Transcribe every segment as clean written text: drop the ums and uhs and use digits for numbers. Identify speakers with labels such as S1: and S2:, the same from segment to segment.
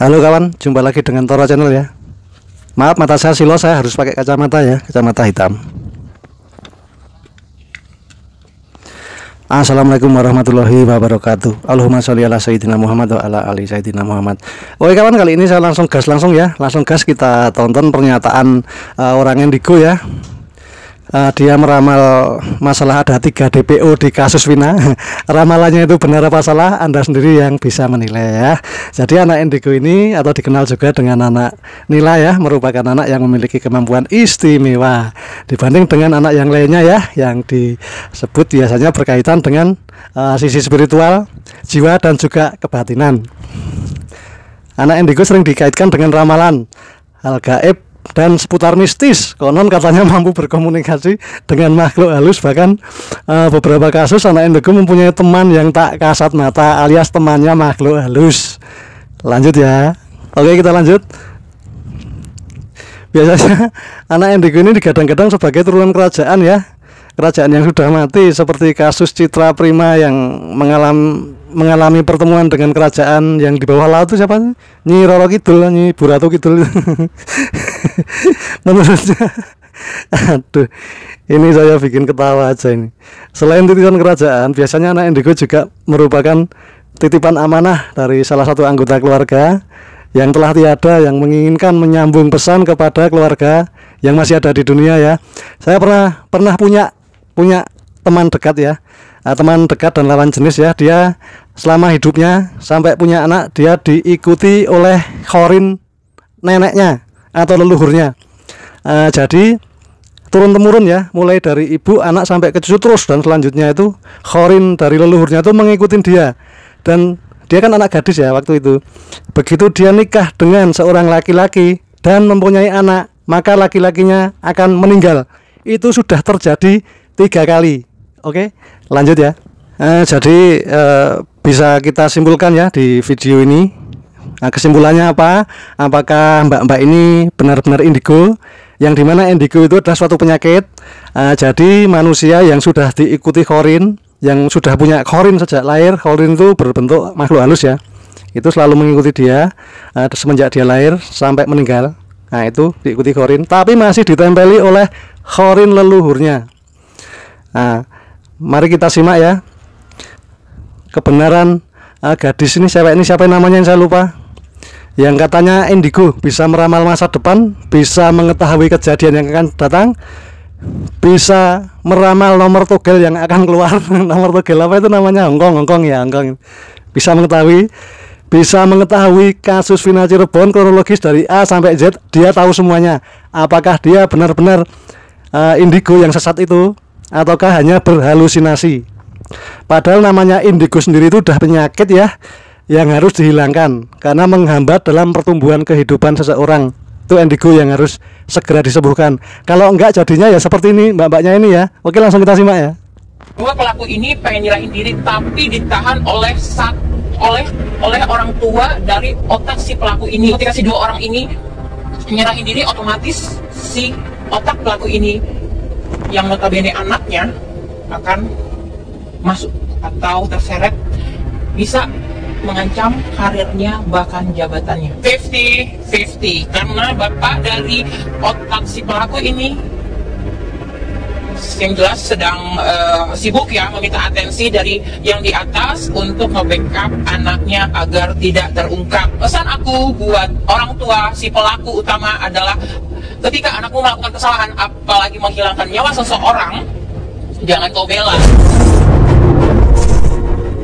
S1: Halo kawan, jumpa lagi dengan Toro Channel ya. Maaf mata saya silo, saya harus pakai kacamata ya, kacamata hitam. Assalamualaikum warahmatullahi wabarakatuh. Allahumma sholli ala sayyidina Muhammad wa ala ali sayyidina Muhammad. Oke kawan, kali ini saya langsung gas kita tonton pernyataan orang Indigo ya. Dia meramal masalah ada 3 DPO di kasus Vina. Ramalannya itu benar apa salah, Anda sendiri yang bisa menilai ya. Jadi anak Indigo ini atau dikenal juga dengan anak Nila ya, merupakan anak yang memiliki kemampuan istimewa dibanding dengan anak yang lainnya ya, yang disebut biasanya berkaitan dengan sisi spiritual, jiwa dan juga kebatinan. Anak Indigo sering dikaitkan dengan ramalan, hal gaib dan seputar mistis. Konon katanya mampu berkomunikasi dengan makhluk halus. Bahkan beberapa kasus anak Indigo mempunyai teman yang tak kasat mata, alias temannya makhluk halus. Lanjut ya. Oke, kita lanjut. Biasanya anak Indigo ini digadang-gadang sebagai turunan kerajaan ya, kerajaan yang sudah mati, seperti kasus Citra Prima yang mengalami pertemuan dengan kerajaan yang di bawah laut itu siapa? Nyi Roro Kidul, Nyi Buratu Kidul. Menurutnya, aduh, ini saya bikin ketawa aja ini. Selain titipan kerajaan, biasanya anak Indigo juga merupakan titipan amanah dari salah satu anggota keluarga yang telah tiada, yang menginginkan menyambung pesan kepada keluarga yang masih ada di dunia ya. Saya pernah punya teman dekat ya, teman dekat dan lawan jenis ya. Dia selama hidupnya sampai punya anak, dia diikuti oleh khorin neneknya atau leluhurnya. Jadi turun temurun ya, mulai dari ibu, anak sampai ke cucu terus, dan selanjutnya itu khorin dari leluhurnya itu mengikuti dia. Dan dia kan anak gadis ya waktu itu. Begitu dia nikah dengan seorang laki-laki dan mempunyai anak, maka laki-lakinya akan meninggal. Itu sudah terjadi 3 kali. Oke, lanjut ya. Jadi bisa kita simpulkan ya di video ini. Nah, kesimpulannya apa? Apakah mbak-mbak ini benar-benar indigo? Yang dimana indigo itu adalah suatu penyakit. Jadi manusia yang sudah diikuti khorin, yang sudah punya khorin sejak lahir, khorin itu berbentuk makhluk halus ya, itu selalu mengikuti dia semenjak dia lahir sampai meninggal. Nah itu diikuti khorin, tapi masih ditempeli oleh khorin leluhurnya. Nah, mari kita simak ya kebenaran gadis ini, cewek ini siapa namanya yang saya lupa, yang katanya indigo, bisa meramal masa depan, bisa mengetahui kejadian yang akan datang, bisa meramal nomor togel yang akan keluar. Nomor togel apa itu namanya? Hongkong ya, Hongkong. Bisa mengetahui kasus Vina Cirebon kronologis dari A sampai Z, dia tahu semuanya. Apakah dia benar-benar indigo yang sesat itu, ataukah hanya berhalusinasi? Padahal namanya indigo sendiri itu udah penyakit ya, yang harus dihilangkan karena menghambat dalam pertumbuhan kehidupan seseorang. Itu indigo yang harus segera disembuhkan. Kalau enggak jadinya ya seperti ini mbak-mbaknya ini ya. Oke, langsung kita simak ya.
S2: Dua pelaku ini pengen nyerahin diri tapi ditahan oleh orang tua dari otak si pelaku ini. Ketika si 2 orang ini nyerahin diri, otomatis si otak pelaku ini yang notabene anaknya akan masuk atau terseret, bisa mengancam karirnya bahkan jabatannya. 50-50 karena bapak dari otak si pelaku ini yang jelas sedang sibuk ya, meminta atensi dari yang di atas untuk nge-backup anaknya agar tidak terungkap. Pesan aku buat orang tua si pelaku utama adalah, ketika anakmu melakukan kesalahan, apalagi menghilangkan nyawa seseorang, jangan kau bela.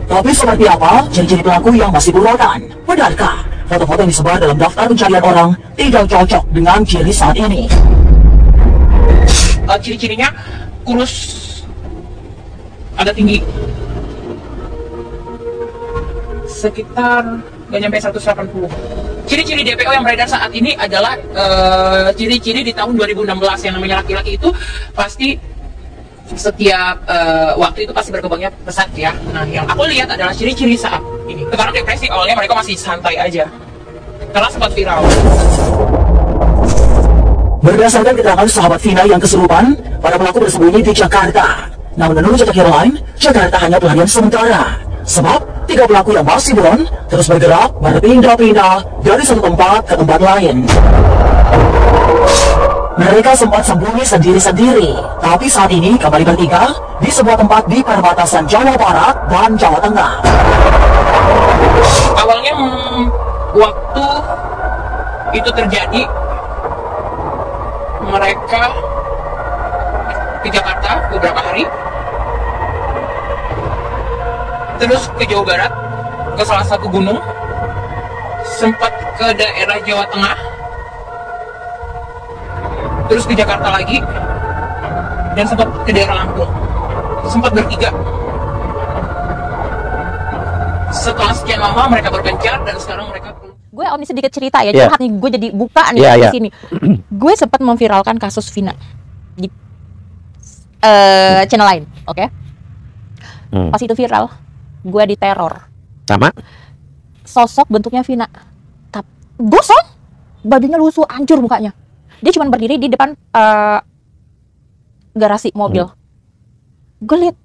S3: Tapi seperti apa ciri-ciri pelaku yang masih buronan? Benarkah foto-foto yang disebar dalam daftar pencarian orang tidak cocok dengan ciri saat ini?
S2: Ciri-cirinya kurus, agak tinggi, sekitar gak nyampe 180. Ciri-ciri DPO yang beredar saat ini adalah ciri-ciri di tahun 2016. Yang namanya laki-laki itu pasti setiap waktu itu pasti berkembangnya pesat ya. Nah, yang aku lihat adalah ciri-ciri saat ini. Sekarang depresi, awalnya mereka masih santai aja karena sempat viral.
S3: Berdasarkan keterangan sahabat Vina yang kesurupan, para pelaku bersembunyi di Jakarta. Namun menurut jejak hero lain, Jakarta hanya pelarian sementara. Sebab Tiga pelaku yang masih buron terus bergerak berpindah-pindah dari satu tempat ke tempat lain. Mereka sempat sembunyi sendiri-sendiri, tapi saat ini kembali bertiga di sebuah tempat di perbatasan Jawa Barat dan Jawa Tengah.
S2: Awalnya waktu itu terjadi, mereka ke Jakarta beberapa hari, terus ke Jawa Barat, ke salah satu gunung, sempat ke daerah Jawa Tengah, terus ke Jakarta lagi, dan sempat ke daerah Lampung. Sempat bertiga. Setelah sekian lama mereka berpencar dan sekarang mereka...
S4: Gue ini sedikit cerita ya, curhat nih, gue jadi buka nih di sini. Gue sempat memviralkan kasus Vina di channel lain, oke? Pas itu viral, gue diteror.
S5: Sama?
S4: Sosok bentuknya Vina, gosong, bajunya lusuh, hancur mukanya. Dia cuma berdiri di depan garasi mobil. Gue lihat,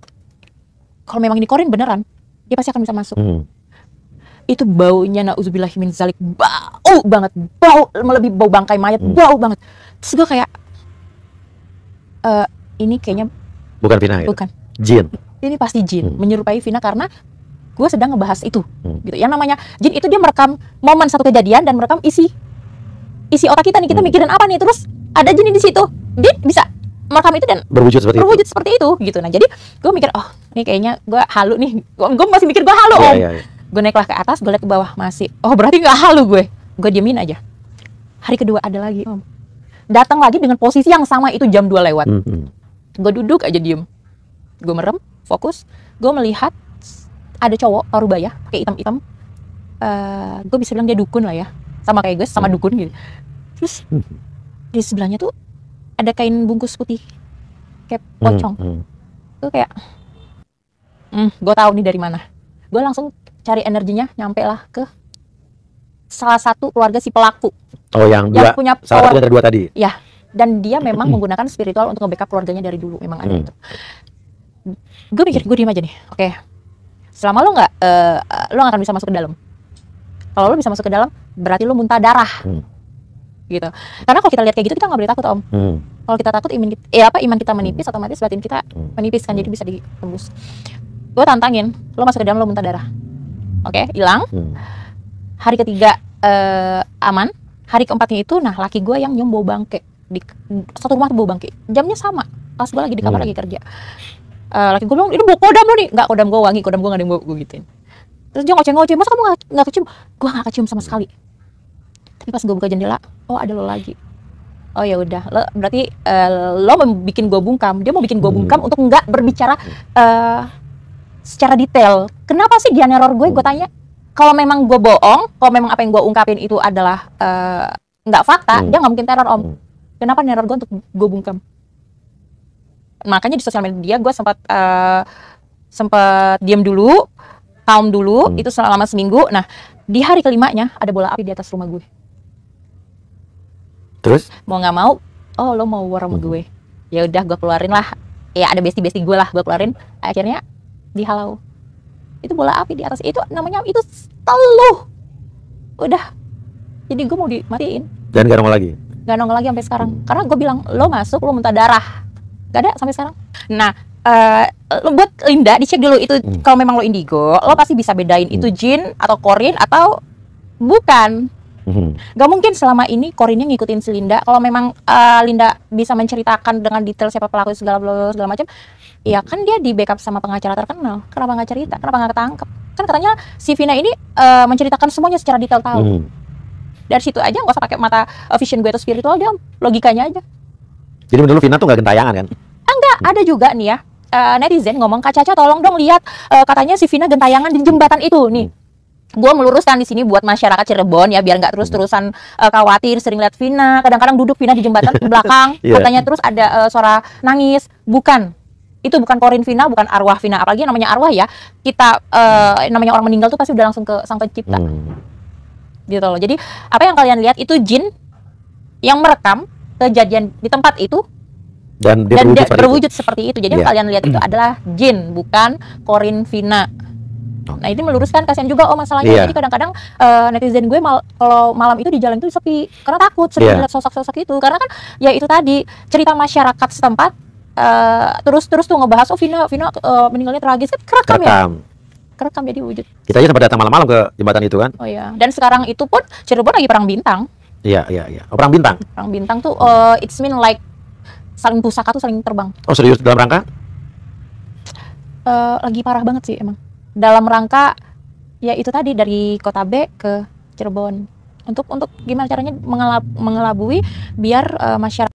S4: kalau memang ini Corin beneran, dia pasti akan bisa masuk. Itu baunya nauzubillahi min zalik, bau banget, bau melebihi bau bangkai mayat, bau banget. Terus gue kayak ini kayaknya
S5: bukan Vina,
S4: bukan
S5: jin.
S4: Ini pasti jin, menyerupai Vina karena gue sedang ngebahas itu gitu. Yang namanya jin itu dia merekam momen satu kejadian dan merekam isi otak kita nih, kita mikirin apa nih, terus ada jin di situ, dia bisa merekam itu dan
S5: berwujud seperti
S4: itu gitu. Nah jadi gue mikir, oh ini kayaknya gue halu nih, gue masih mikir gue halu om. Gue naiklah ke atas, gue liat ke bawah masih, oh berarti nggak halu gue diemin aja. Hari kedua ada lagi om, datang lagi dengan posisi yang sama, itu jam 2 lewat. Gue duduk aja diem, gue merem, fokus, gue melihat ada cowok parubaya pakai hitam-hitam. Gue bisa bilang dia dukun lah ya, sama kayak gue, sama dukun gitu. Terus di sebelahnya tuh ada kain bungkus putih kayak pocong. Gue kayak gue tahu nih dari mana. Gue langsung cari energinya, nyampe lah ke salah satu keluarga si pelaku.
S5: Oh yang dua,
S4: punya
S5: salah
S4: power.
S5: satu dari dua tadi.
S4: Ya, dan dia memang menggunakan spiritual untuk nge-backup keluarganya dari dulu, memang ada itu. Gue mikir, gue diem aja nih. Oke, selama lo nggak akan bisa masuk ke dalam. Kalau lo bisa masuk ke dalam, berarti lo muntah darah. Gitu. Karena kalau kita lihat kayak gitu, kita nggak boleh takut om. Kalau kita takut, iman kita menipis, otomatis batin kita menipis kan, jadi bisa ditembus. Gue tantangin, lo masuk ke dalam, lo muntah darah. Oke, hilang. Hari ketiga aman. Hari keempatnya itu, nah laki gue yang nyium bau bangke. Di satu rumah tuh bau bangke. Jamnya sama, pas gue lagi di kamar lagi kerja. Laki gue bilang, ini bau kodam lo nih. Enggak, kodam gue wangi, kodam gue gak ada yang bau, gue gituin. Terus dia ngoceh-ngoceh, masa kamu gak kecium? Gue gak kecium sama sekali. Tapi pas gue buka jendela, oh ada lo lagi. Oh ya udah, lo berarti lo mau bikin gue bungkam. Dia mau bikin gue bungkam untuk nggak berbicara secara detail. Kenapa sih dia neror gue? Gue tanya. Kalau memang gue bohong, kalau memang apa yang gue ungkapin itu adalah nggak fakta, dia nggak mungkin teror om. Kenapa neror gue untuk gue bungkam? Makanya di sosial media gue sempat diam dulu, calm dulu, itu selama seminggu. Nah di hari kelimanya ada bola api di atas rumah gue.
S5: Terus?
S4: Mau nggak mau, oh lo mau war sama gue? Ya udah gue keluarin lah. Ya ada besti gue lah, gue keluarin. Akhirnya dihalau. Itu bola api di atas, itu namanya itu teluh. Udah, jadi gue mau dimatiin.
S5: Dan gak nongol lagi?
S4: Gak nongol lagi sampai sekarang. Karena gue bilang, lo masuk, lo muntah darah. Gak ada sampai sekarang. Nah, buat Linda, dicek dulu itu. Kalau memang lo indigo, lo pasti bisa bedain itu jin atau Corin atau bukan. Gak mungkin selama ini Corinnya ngikutin si Linda. Kalau memang Linda bisa menceritakan dengan detail siapa pelaku segala macam, ya kan dia di backup sama pengacara terkenal. Kenapa nggak cerita? Kenapa nggak ketangkep? Kan katanya si Vina ini menceritakan semuanya secara detail tahu. Dari situ aja nggak usah pakai mata vision gue atau spiritual, dia logikanya aja.
S5: Jadi menurut Vina tuh nggak gentayangan kan?
S4: Enggak, ada juga nih ya netizen ngomong, Kak Caca tolong dong lihat katanya si Vina gentayangan di jembatan itu nih. Gue meluruskan di sini buat masyarakat Cirebon ya, biar nggak terus-terusan khawatir sering lihat Vina. Kadang-kadang duduk Vina di jembatan di belakang, katanya terus ada suara nangis. Bukan. Itu bukan Corin Vina, bukan arwah Vina. Apalagi namanya arwah ya, kita namanya orang meninggal tuh pasti udah langsung ke Sang Pencipta. Gitu loh. Jadi apa yang kalian lihat itu jin yang merekam kejadian di tempat itu dan dia berwujud seperti itu. Jadi yang kalian lihat itu adalah jin, bukan Corin Vina. Nah ini meluruskan, kasihan juga masalahnya.
S5: Iya.
S4: Jadi kadang-kadang netizen gue kalau malam itu di jalan itu sepi karena takut sering
S5: Iya.
S4: lihat sosok-sosok itu, karena kan ya itu tadi cerita masyarakat setempat, terus tuh ngebahas Vina meninggalnya tragis, kan kerekam jadi wujud.
S5: Kita aja sempat datang malam-malam ke jembatan itu kan.
S4: Oh ya, dan sekarang itu pun Cirebon lagi perang bintang.
S5: Iya. Oh, perang bintang.
S4: Perang bintang tuh it's mean like saling pusaka tuh saling terbang.
S5: Oh, serius dalam rangka?
S4: Lagi parah banget sih emang. Dalam rangka ya itu tadi dari kota B ke Cirebon. Untuk gimana caranya mengelabui biar masyarakat